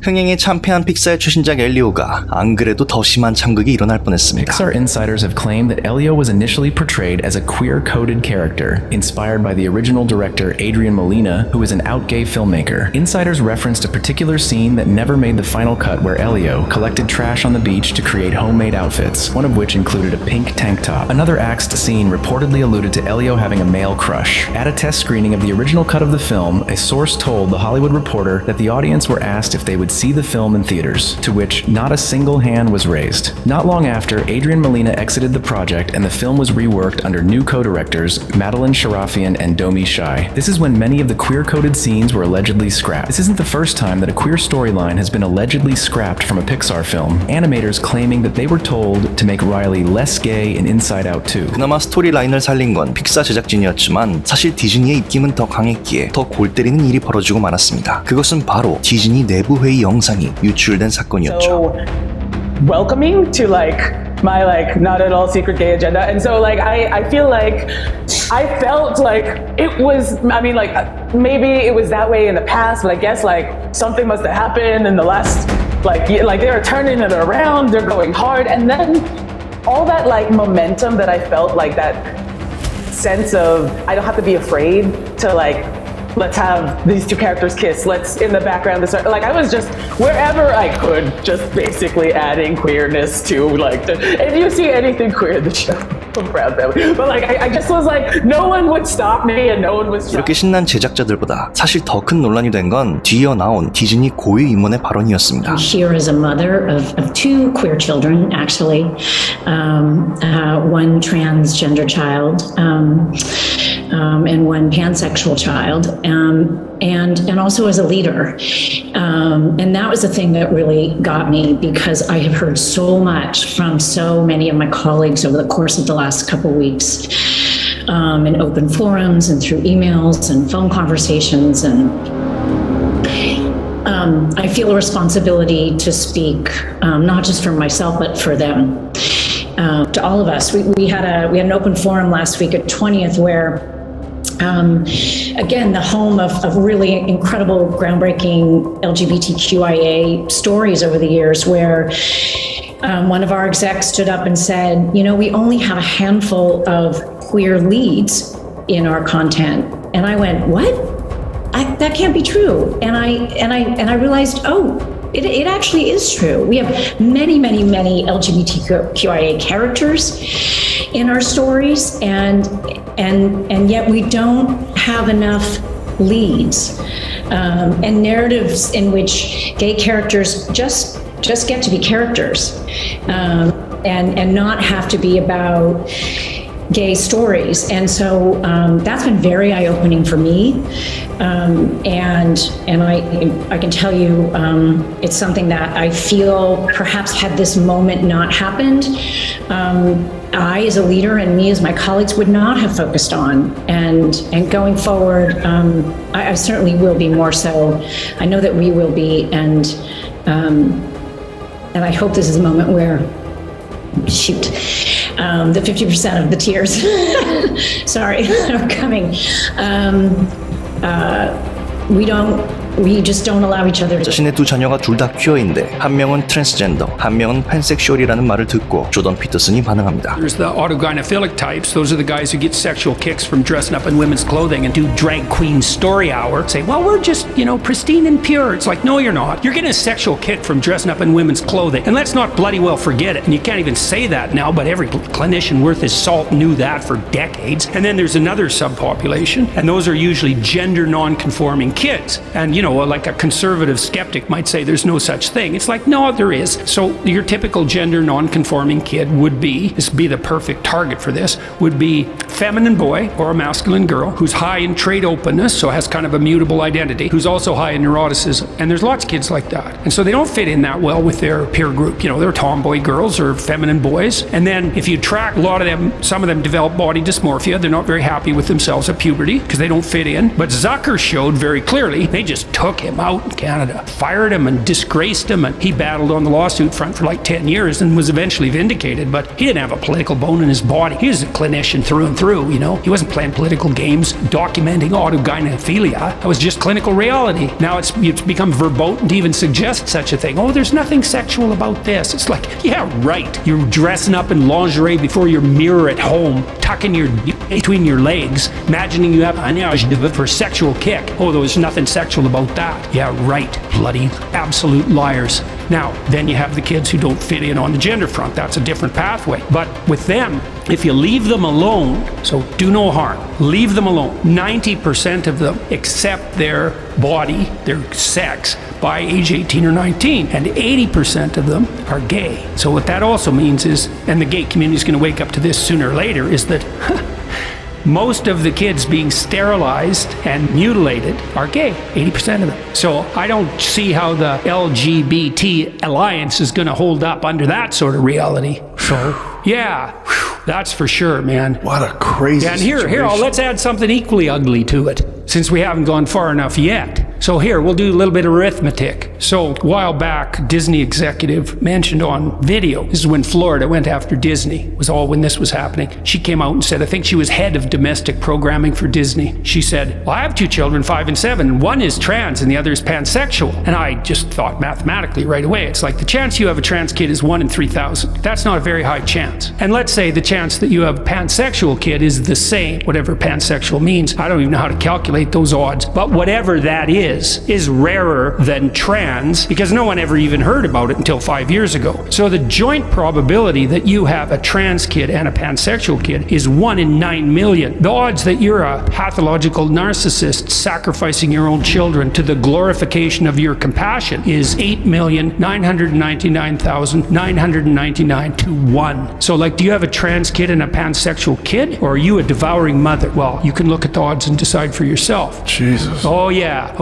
흥행에 참패한 픽사의 최신작 엘리오가 안 그래도 더 심한 참극이 일어날 뻔했습니다. Pixar insiders have claimed that Elio was initially portrayed as a queer-coded character, inspired by the original director Adrian Molina, who is an out-gay filmmaker. Insiders referenced a particular scene that never made the final cut where Elio collected trash on the beach to create homemade outfits, one of which included a pink tank top. Another axed scene reportedly alluded to Elio having a male crush. At a test screening of the original cut of the film, a source told The Hollywood Reporter that the audience were asked if they would see the film in theaters, to which not a single hand was raised. Not long after, Adrian Molina exited the project and the film was reworked under new co-directors Madeline Sharafian and Domi Shai. This is when many of the queer-coded scenes were allegedly scrapped. This isn't the first time that a queer storyline has been allegedly scrapped from a Pixar film, animators claiming that they were told to make Riley less gay in Inside Out 2. 그나마 스토리라인을 살린 건 픽사 제작진이었지만 사실 디즈니의 입김은 더 강했기에 더 골 때리는 일이 벌어지고 말았습니다. 그것은 바로 디즈니 내부 회의 영상이 유출된 사건이었죠. So welcoming to my not at all secret gay agenda, and so I feel like I felt like it was, I mean, maybe it was that way in the past, but I guess something must have happened in the last they're turning it around, they're going hard, and then all that momentum that I felt, that sense of I don't have to be afraid to let's have these two characters kiss, let's in the background I was just wherever I could just basically adding queerness to if you see anything queer in the show, I'm proud of it. But I just was no one would stop me and no one would stop. 이렇게 신난 제작자들보다 사실 더 큰 논란이 된 건 뒤이어 나온 디즈니 고위 임원의 발언이었습니다. Here is a mother of two queer children, actually, one transgender child and one pansexual child, and also as a leader. And that was the thing that really got me, because I have heard so much from so many of my colleagues over the course of the last couple weeks, in open forums and through emails and phone conversations, and I feel a responsibility to speak, not just for myself, but for them. To all of us. We had an open forum last week at 20th where again, the home of really incredible, groundbreaking LGBTQIA stories over the years, where one of our execs stood up and said, we only have a handful of queer leads in our content. And I went, what? That can't be true. And I realized, it actually is true. We have many, many, many LGBTQIA characters in our stories, and yet we don't have enough leads and narratives in which gay characters just get to be characters and not have to be about gay stories. And so that's been very eye-opening for me. And I can tell you, it's something that I feel perhaps had this moment not happened, I as a leader and me as my colleagues would not have focused on. And going forward, I certainly will be more so. I know that we will be, and I hope this is a moment where, the 50% of the tears, sorry, are coming. We just don't allow each other to. 자신의 두 자녀가 둘 다 퀴어인데 한 명은 트랜스젠더, 한 명은 팬섹슈얼이라는 말을 듣고 조던 피터슨이 반응합니다. There's the autogynephilic types. Those are the guys who get sexual kicks from dressing up in women's clothing and do drag queen story hour. Say, well, we're just, pristine and pure. It's like, no, you're not. You're getting a sexual kick from dressing up in women's clothing. And let's not bloody well forget it. And you can't even say that now, but every clinician worth his salt knew that for decades. And then there's another subpopulation, and those are usually gender non-conforming kids. And, like a conservative skeptic might say there's no such thing. It's like, no, there is. So your typical gender non-conforming kid would be the perfect target for this, would be feminine boy or a masculine girl who's high in trait openness, so has kind of a mutable identity, who's also high in neuroticism. And there's lots of kids like that. And so they don't fit in that well with their peer group. They're tomboy girls or feminine boys. And then if you track a lot of them, some of them develop body dysmorphia. They're not very happy with themselves at puberty because they don't fit in. But Zucker showed very clearly they just took him out in Canada, fired him and disgraced him, and he battled on the lawsuit front for like 10 years and was eventually vindicated, but he didn't have a political bone in his body. He was a clinician through and through, you know. He wasn't playing political games, documenting autogynephilia. That was just clinical reality. Now it's become verboten to even suggest such a thing. Oh, there's nothing sexual about this. It's like, yeah, right. You're dressing up in lingerie before your mirror at home, tucking your between your legs, imagining you have an urge for a sexual kick. Oh, there's nothing sexual about that. Yeah, right. Bloody absolute liars. Now, then you have the kids who don't fit in on the gender front. That's a different pathway. But with them, if you leave them alone, so do no harm, leave them alone. 90% of them accept their body, their sex, by age 18 or 19, and 80% of them are gay. So what that also means is, and the gay community is going to wake up to this sooner or later, is that most of the kids being sterilized and mutilated are gay, 80% of them. So I don't see how the LGBT alliance is going to hold up under that sort of reality. So, yeah, that's for sure, man. What a crazy and here, let's add something equally ugly to it, since we haven't gone far enough yet. So here, we'll do a little bit of arithmetic. So a while back, Disney executive mentioned on video, this is when Florida went after Disney, was all when this was happening. She came out and said, I think she was head of domestic programming for Disney. She said, well, I have 2 children, 5 and 7, and one is trans and the other is pansexual. And I just thought mathematically right away, it's like the chance you have a trans kid is 1 in 3,000. That's not a very high chance. And let's say the chance that you have a pansexual kid is the same, whatever pansexual means. I don't even know how to calculate those odds, but whatever that is rarer than trans, because no one ever even heard about it until 5 years ago. So the joint probability that you have a trans kid and a pansexual kid is 1 in 9 million. The odds that you're a pathological narcissist sacrificing your own children to the glorification of your compassion is 8,999,999 to 1. So like, do you have a trans kid and a pansexual kid, or are you a devouring mother? Well, you can look at the odds and decide for yourself. Jesus. Oh yeah.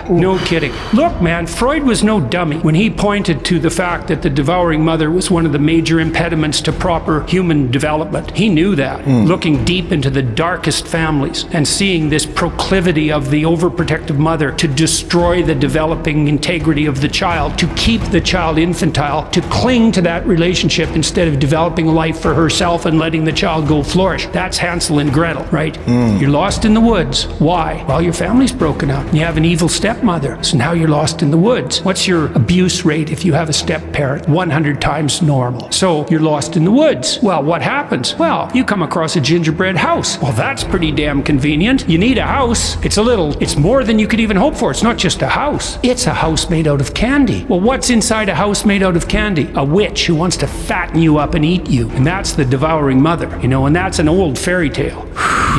No kidding. Look, man, Freud was no dummy when he pointed to the fact that the devouring mother was one of the major impediments to proper human development. He knew that, looking deep into the darkest families and seeing this proclivity of the overprotective mother to destroy the developing integrity of the child, to keep the child infantile, to cling to that relationship instead of developing a life for herself and letting the child go flourish. That's Hansel and Gretel, right? You're lost in the woods. Why? Well, your family's broken up. You have an evil stepmother, so now you're lost in the woods. What's your abuse rate if you have a step parent? 100 times normal. So you're lost in the woods. Well, what happens? Well, you come across a gingerbread house. Well, that's pretty damn convenient. You need a house. It's more than you could even hope for. It's not just a house. It's a house made out of candy. Well, what's inside a house made out of candy? A witch who wants to fatten you up and eat you. And that's the devouring mother, and that's an old fairy tale.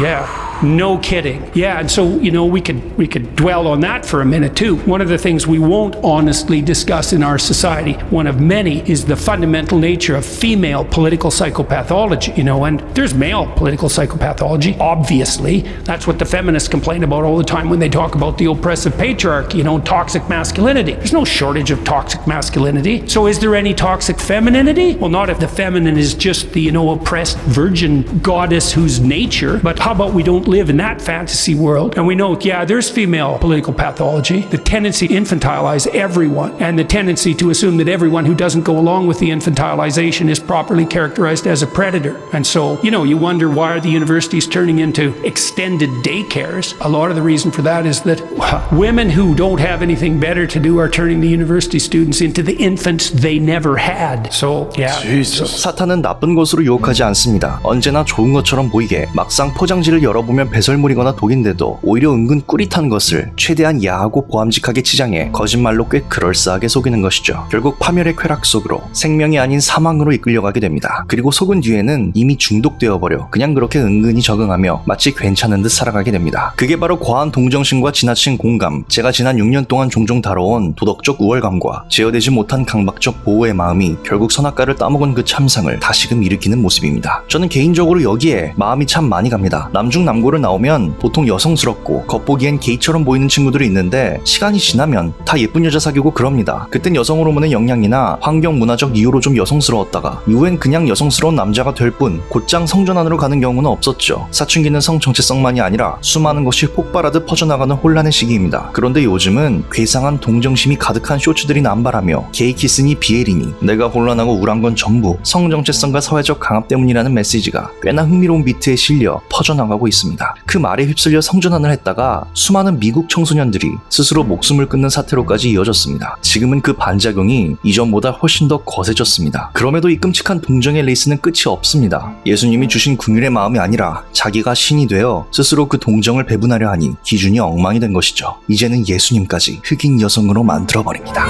Yeah. No kidding. Yeah, and so, we could dwell on that for a minute too. One of the things we won't honestly discuss in our society, one of many, is the fundamental nature of female political psychopathology, and there's male political psychopathology, obviously. That's what the feminists complain about all the time when they talk about the oppressive patriarchy, toxic masculinity. There's no shortage of toxic masculinity. So is there any toxic femininity? Well, not if the feminine is just the, oppressed virgin goddess whose nature, but how about we don't live in that fantasy world, and we know, there's female political pathology, the tendency to infantilize everyone, and the tendency to assume that everyone who doesn't go along with the infantilization is properly characterized as a predator. And so, you wonder why are the universities turning into extended daycares? A lot of the reason for that is that women who don't have anything better to do are turning the university students into the infants they never had. So, 사탄은 나쁜 것으로 유혹하지 않습니다. 언제나 좋은 것처럼 보이게 막상 포장지를 열어보면 배설물이거나 독인데도 오히려 은근 꿀릿한 것을 최대한 야하고 보암직하게 치장해 거짓말로 꽤 그럴싸하게 속이는 것이죠. 결국 파멸의 쾌락 속으로 생명이 아닌 사망으로 이끌려가게 됩니다. 그리고 속은 뒤에는 이미 중독되어버려 그냥 그렇게 은근히 적응하며 마치 괜찮은 듯 살아가게 됩니다. 그게 바로 과한 동정심과 지나친 공감, 제가 지난 6년 동안 종종 다뤄온 도덕적 우월감과 제어되지 못한 강박적 보호의 마음이 결국 선악과를 따먹은 그 참상을 다시금 일으키는 모습입니다. 저는 개인적으로 여기에 마음이 참 많이 갑니다. 남중남고 광고를 나오면 보통 여성스럽고 겉보기엔 게이처럼 보이는 친구들이 있는데 시간이 지나면 다 예쁜 여자 사귀고 그럽니다. 그땐 여성 호르몬의 영향이나 환경 문화적 이유로 좀 여성스러웠다가 이후엔 그냥 여성스러운 남자가 될 뿐 곧장 성전환으로 가는 경우는 없었죠. 사춘기는 성 정체성만이 아니라 수많은 것이 폭발하듯 퍼져나가는 혼란의 시기입니다. 그런데 요즘은 괴상한 동정심이 가득한 쇼츠들이 남발하며 게이 키스니 비엘이니 내가 혼란하고 우울한 건 전부 성 정체성과 사회적 강압 때문이라는 메시지가 꽤나 흥미로운 비트에 실려 퍼져나가고 있습니다. 그 말에 휩쓸려 성전환을 했다가 수많은 미국 청소년들이 스스로 목숨을 끊는 사태로까지 이어졌습니다. 지금은 그 반작용이 이전보다 훨씬 더 거세졌습니다. 그럼에도 이 끔찍한 동정의 레이스는 끝이 없습니다. 예수님이 주신 긍휼의 마음이 아니라 자기가 신이 되어 스스로 그 동정을 배분하려 하니 기준이 엉망이 된 것이죠. 이제는 예수님까지 흑인 여성으로 만들어버립니다.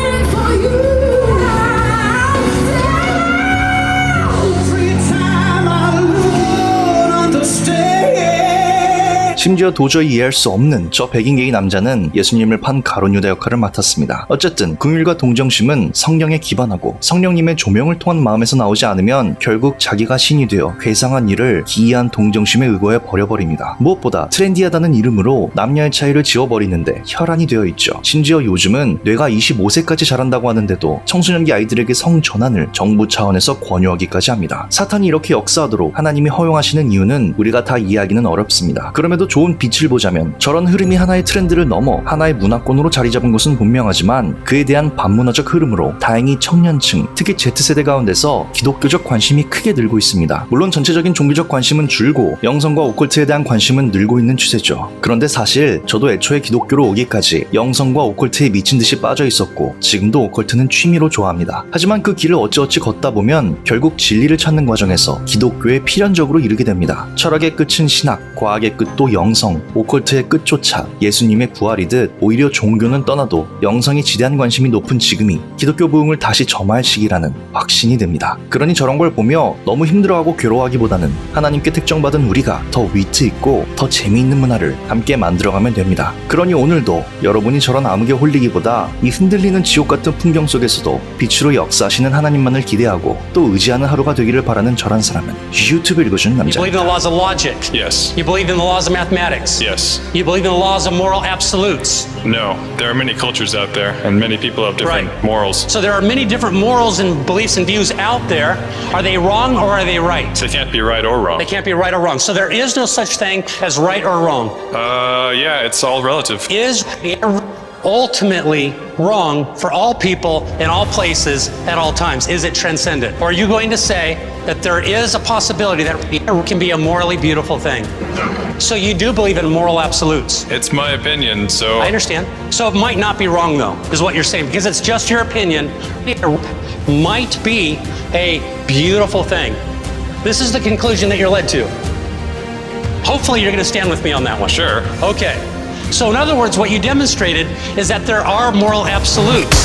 심지어 도저히 이해할 수 없는 저 백인 게이 남자는 예수님을 판 가룟 유다 역할을 맡았습니다. 어쨌든 긍휼과 동정심은 성령에 기반하고 성령님의 조명을 통한 마음에서 나오지 않으면 결국 자기가 신이 되어 괴상한 일을 기이한 동정심에 의거해 버려버립니다. 무엇보다 트렌디하다는 이름으로 남녀의 차이를 지워버리는데 혈안이 되어 있죠. 심지어 요즘은 뇌가 25세까지 자란다고 하는데도 청소년기 아이들에게 성전환을 정부 차원에서 권유하기까지 합니다. 사탄이 이렇게 역사하도록 하나님이 허용하시는 이유는 우리가 다 이해하기는 어렵습니다. 그럼에도 좋은 빛을 보자면 저런 흐름이 하나의 트렌드를 넘어 하나의 문화권으로 자리 잡은 것은 분명하지만 그에 대한 반문화적 흐름으로 다행히 청년층, 특히 Z세대 가운데서 기독교적 관심이 크게 늘고 있습니다. 물론 전체적인 종교적 관심은 줄고 영성과 오컬트에 대한 관심은 늘고 있는 추세죠. 그런데 사실 저도 애초에 기독교로 오기까지 영성과 오컬트에 미친 듯이 빠져 있었고 지금도 오컬트는 취미로 좋아합니다. 하지만 그 길을 어찌어찌 걷다 보면 결국 진리를 찾는 과정에서 기독교에 필연적으로 이르게 됩니다. 철학의 끝은 신학, 과학의 끝도 영성, 오컬트의 끝조차 예수님의 부활이듯 오히려 종교는 떠나도 영성에 지대한 관심이 높은 지금이 기독교 부흥을 다시 점화할 시기라는 확신이 듭니다. 그러니 저런 걸 보며 너무 힘들어하고 괴로워하기보다는 하나님께 특정받은 우리가 더 위트 있고 더 재미있는 문화를 함께 만들어가면 됩니다. 그러니 오늘도 여러분이 저런 암흑에 홀리기보다 이 흔들리는 지옥 같은 풍경 속에서도 빛으로 역사하시는 하나님만을 기대하고 또 의지하는 하루가 되기를 바라는 저란 사람은 유튜브 읽어주는 You believe in 남자입니다. the laws of logic. Yes. You believe in the laws of mathematics. Yes. You believe in the laws of moral absolutes. No. There are many cultures out there, and many people have different Right. morals. So there are many different morals and beliefs and views out there. Are they wrong or are they right? They can't be right or wrong. They can't be right or wrong. So there is no such thing as right or wrong. Yeah, it's all relative. Is ultimately wrong for all people in all places at all times? Is it transcendent? Or are you going to say that there is a possibility that it can be a morally beautiful thing? So you do believe in moral absolutes? It's my opinion, so I understand. So it might not be wrong, though, is what you're saying, because it's just your opinion. It might be a beautiful thing. This is the conclusion that you're led to. Hopefully, you're going to stand with me on that one. Sure. Okay. So, in other words, what you demonstrated is that there are moral absolutes.